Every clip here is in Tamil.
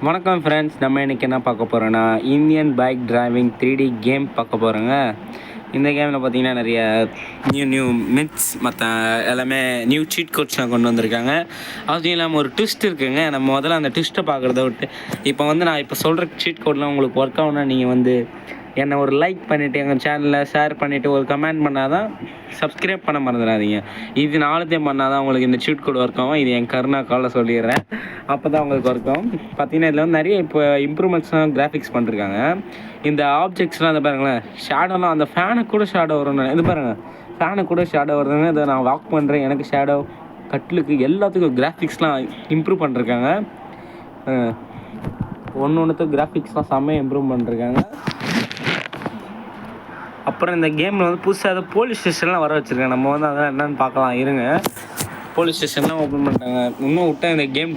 வணக்கம் ஃப்ரெண்ட்ஸ், நம்ம இன்றைக்கி என்ன பார்க்க போகிறோன்னா Indian bike driving 3D game பார்க்க போகிறோங்க. இந்த கேமில் பார்த்திங்கன்னா நிறைய நியூ மித்ஸ் மற்ற எல்லாமே நியூ சீட் கோட்ஸ்லாம் கொண்டு வந்திருக்காங்க. அதுவும் இல்லாமல் ஒரு ட்விஸ்ட் இருக்குதுங்க. நம்ம முதல்ல அந்த ட்விஸ்ட்டை பார்க்குறத விட்டு இப்போ நான் இப்போ சொல்கிற சீட் கோட்லாம் உங்களுக்கு ஒர்க் ஆகுனா நீங்கள் என்னை ஒரு லைக் பண்ணிவிட்டு எங்கள் சேனலில் ஷேர் பண்ணிவிட்டு ஒரு கமெண்ட் பண்ணால் தான், சப்ஸ்கிரைப் பண்ண மறந்துடாதீங்க. இது 4த்தையும் பண்ணால் தான் உங்களுக்கு இந்த சீட் கோட் ஒர்க் ஆகும். இது என் கருணாக்காவில் சொல்லிடுறேன், அப்போ தான் உங்களுக்கு ஒர்க் ஆகும். பார்த்தீங்கன்னா இதில் நிறைய இப்போ இம்ப்ரூவ்மெண்ட்ஸ்லாம் கிராஃபிக்ஸ் பண்ணிருக்காங்க. இந்த ஆப்ஜெக்ட்ஸ்லாம் அந்த பாருங்களேன், ஷேடோலாம் அந்த ஃபேனுக்கு கூட ஷேடோ வரும்னு இது பாருங்கள், ஃபேனுக்கு கூட ஷேடோ வருதுங்க. இதை நான் வாக் பண்ணுறேன், எனக்கு ஷேடோ, கட்லுக்கு எல்லாத்துக்கும் கிராஃபிக்ஸ்லாம் இம்ப்ரூவ் பண்ணிருக்காங்க. ஒன்றுத்துக்கு கிராஃபிக்ஸ்லாம் செம்மையாக இம்ப்ரூவ் பண்ணிருக்காங்க. அப்புறம் இந்த கேமில் புதுசாக ஏதோ போலீஸ் ஸ்டேஷன்லாம் வர வச்சுருக்கேன். நம்ம அதெல்லாம் என்னென்னு பார்க்கலாம் இருங்க. போலீஸ் ஸ்டேஷன்லாம் ஓப்பன் பண்ணிட்டாங்க. இன்னும் விட்டால் இந்த கேம்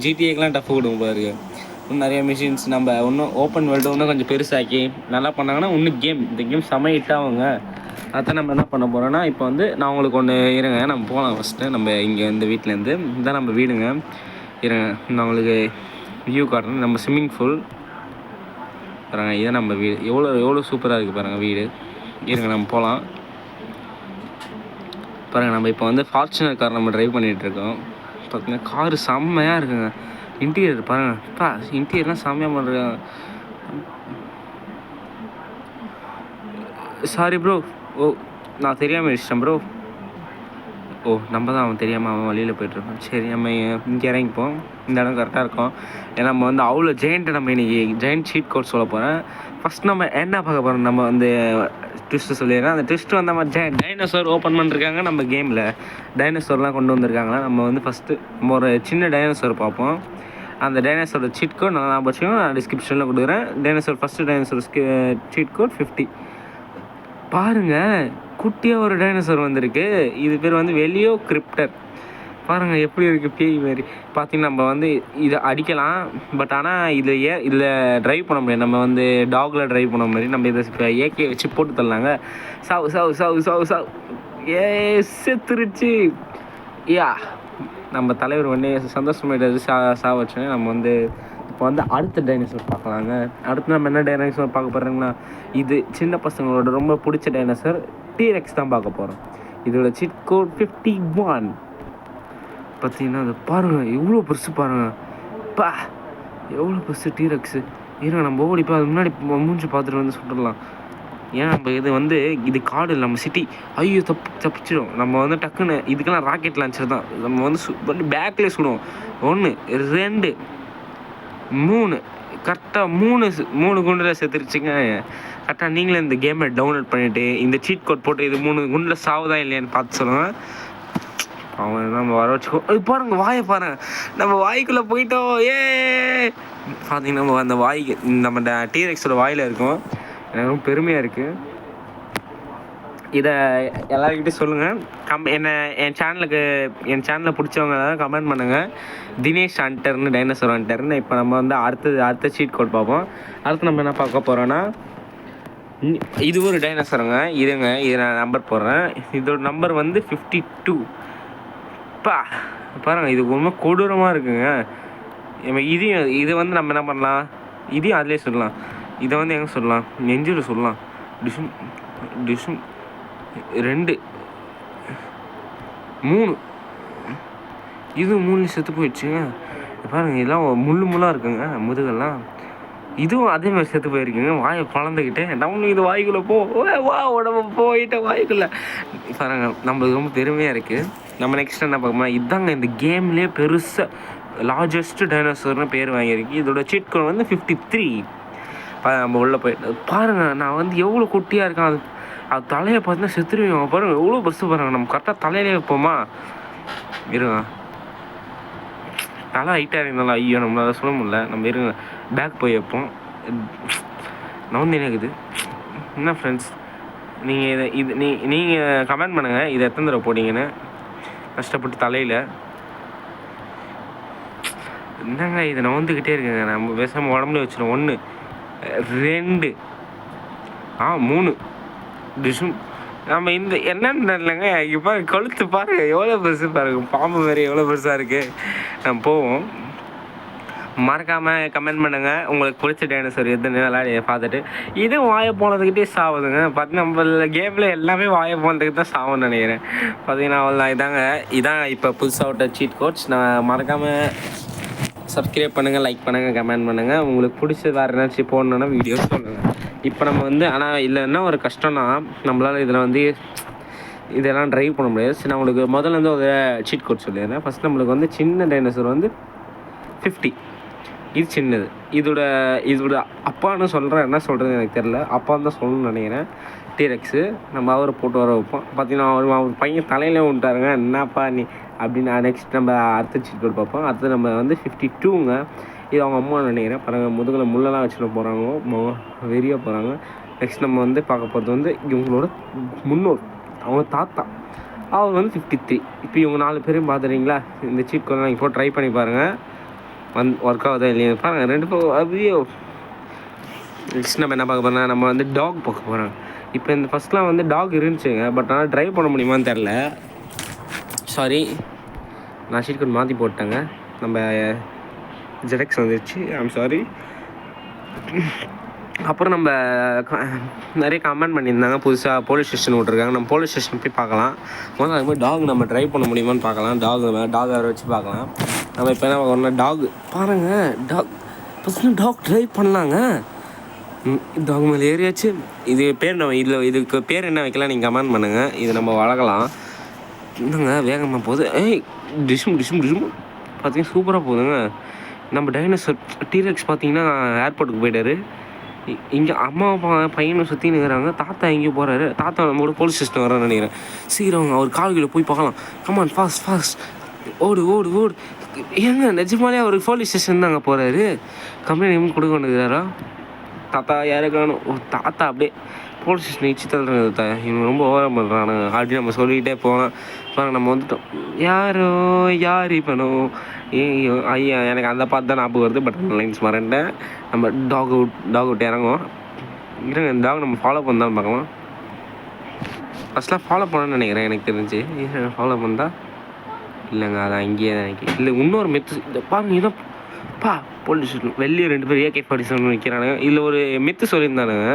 ஜிடிஏக்கெலாம் டஃப் கொடுக்கும் பாருங்க. இன்னும் நிறைய மிஷின்ஸ் நம்ம இன்னும் ஓப்பன் வேர்ல்டு இன்னும் கொஞ்சம் பெருசாக்கி நல்லா பண்ணாங்கன்னா இன்னும் இந்த கேம் செம ஹிட்டாகுங்க. அதான் நம்ம என்ன பண்ண போகிறோன்னா, இப்போ நான் உங்களுக்கு ஒன்று இருங்க, நம்ம போகலாம். ஃபஸ்ட்டு நம்ம இங்கே இந்த வீட்டிலேருந்து இதான் நம்ம வீடுங்க. இருங்க, நான் உங்களுக்கு வியூ காட்டுறேன். நம்ம ஸ்விம்மிங் பூல் பாருங்கள், இதான் நம்ம வீடு. எவ்வளோ சூப்பராக இருக்குது பாருங்கள் வீடு. இருங்க நம்ம போகலாம். பாருங்கள், நம்ம இப்போ ஃபார்ச்சுனர் கார் நம்ம ட்ரைவ் பண்ணிகிட்ருக்கோம். பார்த்தீங்கன்னா காரு செம்மையாக இருக்குங்க. இன்டீரியர் பாருங்கள், இன்டீரியர்லாம் செம்மையாக பண்ணுறாங்க. சாரி ப்ரோ, நான் தெரியாமல் இஷ்டம் ப்ரோ. நம்ம தான் அவன் தெரியாமல் அவன் வழியில் போய்ட்டுருக்கோம். சரி, நம்ம இங்கே இறங்கிப்போம். இந்த இடம் கரெக்டாக இருக்கும். ஏன்னா நம்ம அவ்வளோ ஜெயிண்ட்டு நம்ம இன்றைக்கி ஜெயிண்ட் சீட் கோட் சொல்ல போகிறேன். ஃபஸ்ட் நம்ம என்ன பார்க்க போகிறோம், நம்ம ட்விஸ்ட்டு சொல்லிடுறேன். அந்த ட்விஸ்ட்டு நம்ம டைனோசர் ஓப்பன் பண்ணிருக்காங்க. நம்ம கேமில் டைனோசர்லாம் கொண்டு வந்திருக்காங்களா. நம்ம ஃபஸ்ட்டு நம்ம ஒரு சின்ன டைனோசர் பார்ப்போம். அந்த டைனோசரோட சீட் கோட் நான் வச்சுக்கோங்க, நான் டிஸ்கிரிப்ஷனில் கொடுக்குறேன். First dinosaur cheat code 50. பாருங்கள், குட்டியாக ஒரு டைனோசர் வந்திருக்கு. இது பேர் வெலியோ கிரிப்டர். பாருங்கள் எப்படி இருக்குது, பேய் மாரி. பார்த்திங்கன்னா நம்ம இதை அடிக்கலாம். பட் ஆனால் இதில் ட்ரைவ் பண்ண முடியாது. நம்ம டாகில் ட்ரைவ் பண்ண மாதிரி நம்ம இதை இப்போ ஏகே வச்சு போட்டு தரலாங்க. சாவு செத்துருச்சு. நம்ம தலைவர் சந்தோஷமாயிட்டாரு சாவச்சு. நம்ம இப்போ அடுத்த டைனோசர் பார்க்கலாங்க. அடுத்து நம்ம என்ன டைனோசர் பார்க்க போகிறோங்கன்னா, இது சின்ன பசங்களோட ரொம்ப பிடிச்ச டைனோசர் டீரெக்ஸ் தான் பார்க்க போகிறோம். இதோட சீட் கோட் 51. பார்த்தீங்கன்னா அது பாருங்கள், எவ்வளோ பெருசு பாருங்கள். எவ்வளோ பெருசு டீரெக்ஸு. இருங்க நம்ம ஓடிப்போ அது முன்னாடி மூஞ்சி பார்த்துட்டு சுட்டுடலாம். ஏன்னா நம்ம இது காடு இல்லை, நம்ம சிட்டி. ஐயோ தப்பிச்சிடும். நம்ம டக்குன்னு இதுக்கெல்லாம் ராக்கெட் லான்ச்சர் தான். நம்ம பேக்லேயே சுடுவோம். 1 2 3 கரெக்டாக 3 குண்டில் செத்துருச்சுங்க. கரெக்டாக நீங்களே இந்த கேமை டவுன்லோட் பண்ணிவிட்டு இந்த சீட் கோட் போட்டு இது 3 குண்டில் சாவுதா இல்லையான்னு பார்த்து சொல்லுங்கள். அவன் நம்ம வர வச்சுக்கோ. பாருங்கள், வாயை பாருங்கள், நம்ம வாய்க்குள்ளே போயிட்டோம். பார்த்தீங்கன்னா நம்ம அந்த வாய்க்கு நம்ம டீரெக்ஸோட வாயில் இருக்கும். எனக்கு ரொம்ப பெருமையாக இருக்குது. இதை எல்லாருக்கிட்டையும் சொல்லுங்கள். என் சேனலில் பிடிச்சவங்க எல்லாரும் கமெண்ட் பண்ணுங்கள். தினேஷ் ஹண்டர்னு, டைனோசர் ஹண்டர்னு. இப்போ நம்ம அடுத்த சீட் கோட் பார்ப்போம். அடுத்து நம்ம என்ன பார்க்க போகிறோன்னா, இது ஒரு டைனோசருங்க. இதை நான் நம்பர் போடுறேன். இதோட நம்பர் 52. பாருங்கள், இது ரொம்ப கொடூரமாக இருக்குங்க. இது நம்ம என்ன பண்ணலாம், இதையும் அதிலே சொல்லலாம். இதை எங்கே சொல்லலாம், நெஞ்சில் சொல்லலாம். டிஷும் 2 3 இது 3 செத்து போயிடுச்சுங்க. பாருங்கள், இதெல்லாம் முள்ளாக இருக்குங்க முதுகெல்லாம். இதுவும் அதே மாதிரி செத்து போயிருக்குங்க. வாயை பழந்துக்கிட்டே நம்மளும் இது வாய்க்குள்ளே உடம்பு போயிட்ட வாய்க்குள்ளே. பாருங்கள், நம்மளுக்கு ரொம்ப பெருமையாக இருக்குது. நம்ம நெக்ஸ்ட் என்ன பார்க்கணும், இதாங்க இந்த கேம்லேயே பெருசாக லார்ஜஸ்ட் டைனோசர்னு பேர் வாங்கியிருக்கு. இதோட சீட் கோட் 53. நம்ம உள்ளே போயிட்டு பாருங்கள், நான் எவ்வளோ குட்டியாக இருக்கேன். அது தலையை பார்த்தீங்கன்னா செத்துருவீங்க. பாருங்கள் எவ்வளோ பஸ்ஸு பாருங்கள். நம்ம கரெக்டாக தலையிலே வைப்போமா, இருங்க. தலை ஹைட்டாக இருந்தாலும் ஐயோ நம்மளால் சொல்ல முடியல. நம்ம இருங்க பேக் போய் வைப்போம். இருக்குது என்ன ஃப்ரெண்ட்ஸ், நீங்கள் நீங்கள் கமெண்ட் பண்ணுங்கள் இதை எத்தனை தடவை போட்டிங்கன்னு. கஷ்டப்பட்டு தலையில் என்னங்க இதை நவுந்துக்கிட்டே இருக்குங்க. நம்ம பேசாமல் உடம்புல வச்சிடும். 1 2 3 டிஷும். நம்ம என்னன்னு இல்லைங்க, இப்போ கழுத்து பாருங்கள் எவ்வளோ பெருசு பாருங்கள். பாம்பு மாதிரி எவ்வளோ பெருசாக இருக்குது. நம்ம போவோம். மறக்காமல் கமெண்ட் பண்ணுங்கள் உங்களுக்கு பிடிச்ச டைனோசர் எதுன்னு விளையாடி பார்த்துட்டு. இதுவும் வாயை போனதுக்கிட்டே சாவுதுங்க. பார்த்தீங்கன்னா நம்ம கேமில் எல்லாமே வாயை போனதுக்கு தான் சாவுன்னு நினைக்கிறேன். பார்த்தீங்கன்னா அவ்வளோதான். இதான் இப்போ புதுசாக விட்ட சீட் கோட்ஸ். நான் மறக்காமல் சப்ஸ்கிரைப் பண்ணுங்கள், லைக் பண்ணுங்கள், கமெண்ட் பண்ணுங்கள். உங்களுக்கு பிடிச்சது வேறு ஏதாச்சும் போடணுன்னா வீடியோ சொல்லுங்கள். இப்போ நம்ம வந்து ஆனால் இதில் என்ன ஒரு கஷ்டம்னா நம்மளால் இதில் வந்து இதெல்லாம் ட்ரைவ் பண்ண முடியாது. சரி, நான் உங்களுக்கு முதல்ல வந்து ஒரு சீட் கோட் சொல்லிடுறேன். ஃபஸ்ட் நம்மளுக்கு வந்து சின்ன டைனோசர் வந்து 50. இது சின்னது. இதோட அப்பான்னு சொல்கிறேன், என்ன சொல்கிறது எனக்கு தெரில. அப்பான்னு தான் சொல்லணும்னு நினைக்கிறேன். டீரெக்ஸு நம்ம அவரை போட்டு வர வைப்போம். பார்த்தீங்கன்னா அவர் பையன் தலையிலே விட்டாருங்க. என்னப்பா நீ அப்படின்னு. நெக்ஸ்ட் நம்ம அடுத்த சீட் கோட் பார்ப்போம். அடுத்து நம்ம வந்து 52ங்க. இது அவங்க அம்மா நினைக்கிறேன். பாருங்கள், முதுகில் முள்ளெல்லாம் வச்சுட்டு போகிறாங்க, வெறியாக போகிறாங்க. நெக்ஸ்ட் நம்ம வந்து பார்க்க போகிறது வந்து இவங்களோட முன்னோர், அவங்க தாத்தா. அவர் வந்து 53. இப்போ இவங்க 4 பேரையும் பார்த்துறீங்களா? இந்த சீட் கோடெலாம் இப்போ ட்ரை பண்ணி பாருங்கள். ஒர்க் ஆகுதா இல்லையா பாருங்கள். 2 அப்படியே. நெக்ஸ்ட் நம்ம என்ன பார்க்க போகிறோம்னா நம்ம வந்து டாக் பார்க்க போகிறோம். இப்போ இந்த ஃபஸ்ட்லாம் வந்து டாக் இருந்துச்சுங்க, பட் ஆனால் ட்ரைவ் பண்ண முடியுமான்னு தெரில. சாரி, நான் சீட் கோட் மாற்றி போட்டேங்க. நம்ம ZX வந்துருச்சு, ஐம் சாரி. அப்புறம் நம்ம நிறைய கமெண்ட் பண்ணியிருந்தாங்க, புதுசாக போலீஸ் ஸ்டேஷன் விட்ருக்காங்க. நம்ம போலீஸ் ஸ்டேஷன் போய் பார்க்கலாம். முதல்ல அது மாதிரி டாக் நம்ம ட்ரைவ் பண்ண முடியுமான்னு பார்க்கலாம். டாக் வேறு வச்சு பார்க்கலாம். நம்ம இப்போ என்ன பார்க்கணும்னா டாக் பாருங்கள். ஃபஸ்ட்டு டாக் ட்ரைவ் பண்ணலாங்க. டாக் மேலே ஏறியாச்சு. இது பேர் இதுக்கு பேர் என்ன வைக்கலாம் நீங்கள் கமெண்ட் பண்ணுங்கள். இது நம்ம வளர்க்கலாம். என்னங்க வேகமாக போகுது. டிஷ்ம் பார்த்தீங்கன்னா சூப்பராக போகுதுங்க. நம்ம டைனோசர் டீரெக்ஸ் பார்த்தீங்கன்னா ஏர்போர்ட்டுக்கு போயிட்டாரு. இங்கே அம்மா பையனும் சுற்றி நிற்கிறாங்க. தாத்தா எங்கேயும் போகிறாரு. தாத்தா நம்ம கூட போலீஸ் ஸ்டேஷன் வரான்னு நினைக்கிறேன். சீக்கிரம் அவர் கால்கிட்ட போய் பார்க்கலாம். கமான், ஃபாஸ்ட் ஓடு. ஏங்க நிஜமாலே அவர் போலீஸ் ஸ்டேஷன் தாங்க போகிறாரு. கம்ப்ளைண்ட் கொடுக்க வேண்டியதுறாரா? தாத்தா யாரை காணும். தாத்தா அப்படியே போலீஸ் ஸ்டேஷன் இச்சு தள்ளுறது. இவங்க ரொம்ப ஓவரம் பண்ணுறானுங்க அப்படின்னு நம்ம சொல்லிக்கிட்டே போனால் பாருங்க, நம்ம வந்துட்டோம். யார் இப்பனோ ஐயா, எனக்கு அந்த பார்த்து தான் ஞாபகம் வருது. பட் லைன்ஸ் மறந்துட்டேன். நம்ம டாக் விட்டு இறங்குவோம். இந்த டாக் நம்ம ஃபாலோ பண்ணாலும் பார்க்கலாம். ஃபஸ்ட்லாம் ஃபாலோ பண்ணணும்னு நினைக்கிறேன், எனக்கு தெரிஞ்சு. ஃபாலோ பண்ணா இல்லைங்க, அது அங்கேயே தான் நினைக்கிறேன். இல்லை, இன்னொரு மெத்து இந்த பாருங்க. இதான் போலீஸ் வெளியே 2 பேர் AK-47 நிற்கிறானுங்க. இதில் ஒரு மெத்து சொல்லியிருந்தானுங்க.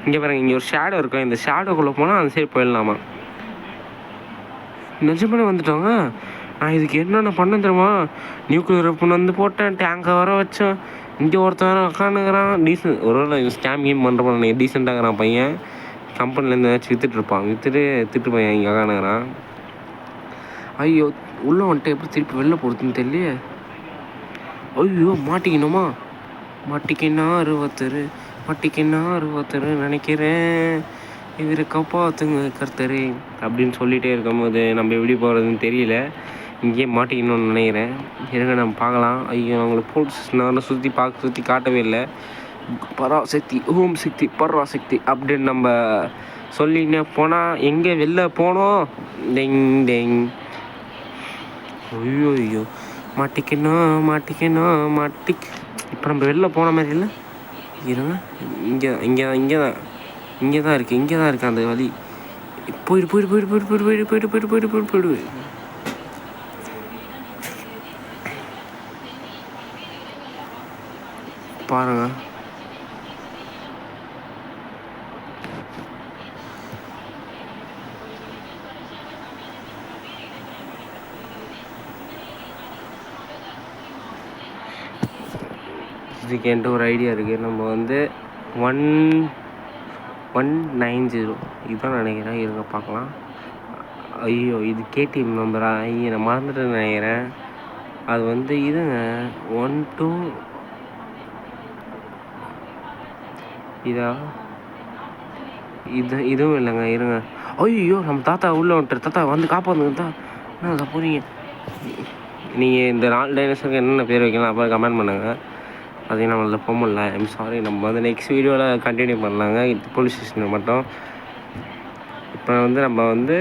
இங்கே பாருங்க, இங்கே ஒரு ஷேடோ இருக்கும். இந்த ஷேடோக்குள்ளே போனால் அந்த சைடு போயிடலாமா? நிஜமானே வந்துட்டோங்க. நான் இதுக்கு என்னென்ன பண்ண தெரியுமா? நியூக்ளியர் வெப்பன் வந்து போட்டேன், டேங்கை வர வச்சேன். இங்கே ஒருத்தன் உட்காந்துக்கிறான். டீசென்ட் ஒரு ஸ்கேம் கேம் பண்ணுறப்ப டீசெண்டாகிறான் பையன். கம்பெனிலேருந்து ஏதாச்சும் வித்துட்டு பையன் இங்கே உட்காந்துக்கிறான். ஐயோ, உள்ளே வந்துட்டு எப்படி திருப்பி வெளில போகிறதுன்னு தெரியலையே. ஐயோ, மாட்டிக்கணுமா? மாட்டிக்கினா 60 நினைக்கிறேன். இவரை காப்பாற்றுங்க கர்த்தரே அப்படின்னு சொல்லிகிட்டே இருக்கும்போது நம்ம எப்படி போகிறதுன்னு தெரியல. இங்கேயே மாட்டிக்கணும்னு நினைக்கிறேன். இருங்க நம்ம பார்க்கலாம். ஐயோ, அவங்கள போலீஸ் நான் சுற்றி காட்டவே இல்லை. பராசக்தி, ஓம் சக்தி, பராசக்தி அப்படின்னு நம்ம சொல்லின்னு போனால் எங்கே வெளில போனோம். டெங். ஐயோ, மாட்டிக்கணும். இப்போ நம்ம வெளில போன மாதிரி இல்லை. இருங்க, இங்கே தான் இருக்குது அந்த வழி. போயிடு. பாருங்க, இதுக்கு என்கிட்ட ஒரு ஐடியா இருக்குது. நம்ம வந்து 190 இதுதான் நினைக்கிறேன். இருங்க பார்க்கலாம். ஐயோ, இது KTM நம்பரா? ஐயோ, நான் மறந்துட்டேன்னு நினைக்கிறேன். அது வந்து இதுங்க 12 இதுவும் இல்லைங்க. இருங்க. ஐயோ, நம்ம தாத்தா உள்ளே வந்துட்டார். தாத்தா வந்து காப்பாற்றுங்க. தான் என்ன போகிறீங்க நீங்கள்? இந்த 4 டைனோசருக்கு என்னென்ன பேர் வைக்கலாம் அப்போ கமெண்ட் பண்ணுங்கள். அதையும் நம்மளால் போக முடியல. I'm sorry. நம்ம வந்து நெக்ஸ்ட் வீடியோவில் கண்டினியூ பண்ணலாங்க. இது போலீஸ் ஸ்டேஷனுக்கு மட்டும். இப்போ வந்து நம்ம வந்து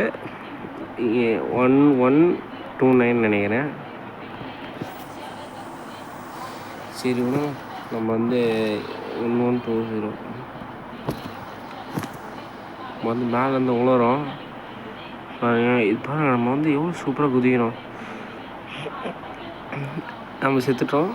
1129 நினைக்கிறேன். சரி, நம்ம வந்து 1120 வந்து மேலேருந்து உணரோம். இது பாருங்க, நம்ம வந்து எவ்வளோ சூப்பராக குதிக்கிறோம். நம்ம செத்துட்டோம்.